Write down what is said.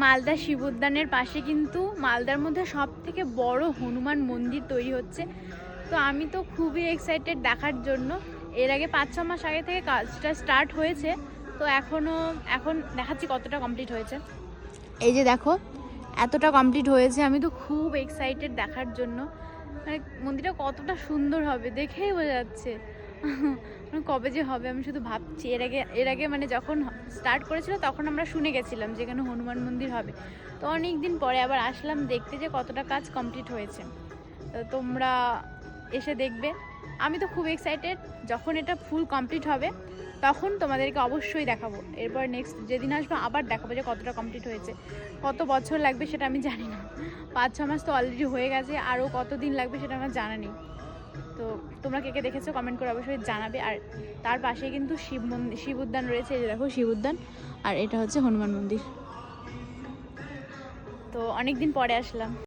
মালদা শিব উদ্যানের পাশে কিন্তু মালদার মধ্যে সব থেকে বড় হনুমান মন্দির তৈরি হচ্ছে। তো আমি তো খুবই এক্সাইটেড দেখার জন্য। এর আগে 5-6 মাস আগে থেকে কাজটা স্টার্ট হয়েছে, তো এখন দেখাচ্ছি কতটা কমপ্লিট হয়েছে। এই যে দেখো, এতটা কমপ্লিট হয়েছে। আমি তো খুব এক্সাইটেড দেখার জন্য। মানে মন্দিরটা কতটা সুন্দর হবে দেখেই বোঝা যাচ্ছে। কবে যে হবে আমি শুধু ভাবছি। এর আগে মানে যখন স্টার্ট করেছিল তখন আমরা শুনে গেছিলাম যে এখানে হনুমান মন্দির হবে। তো অনেক দিন পরে আবার আসলাম দেখতে যে কতটা কাজ কমপ্লিট হয়েছে। তো তোমরা এসে দেখবে। আমি তো খুব এক্সাইটেড। যখন এটা ফুল কমপ্লিট হবে তখন তোমাদেরকে অবশ্যই দেখাবো। এরপর নেক্সট যেদিন আসবো আবার দেখাবো যে কতটা কমপ্লিট হয়েছে। কত বছর লাগবে সেটা আমি জানি না। 5-6 মাস তো অলরেডি হয়ে গেছে, আরও কতদিন লাগবে সেটা আমার জানা নেই। তো তোমরা কে কে দেখেছো কমেন্ট করে অবশ্যই জানাবে। আর তার পাশে কিন্তু শিব উদ্যান রয়েছে। এই যে দেখো শিব উদ্যান, আর এটা হচ্ছে হনুমান মন্দির। তো অনেক দিন পরে আসলাম।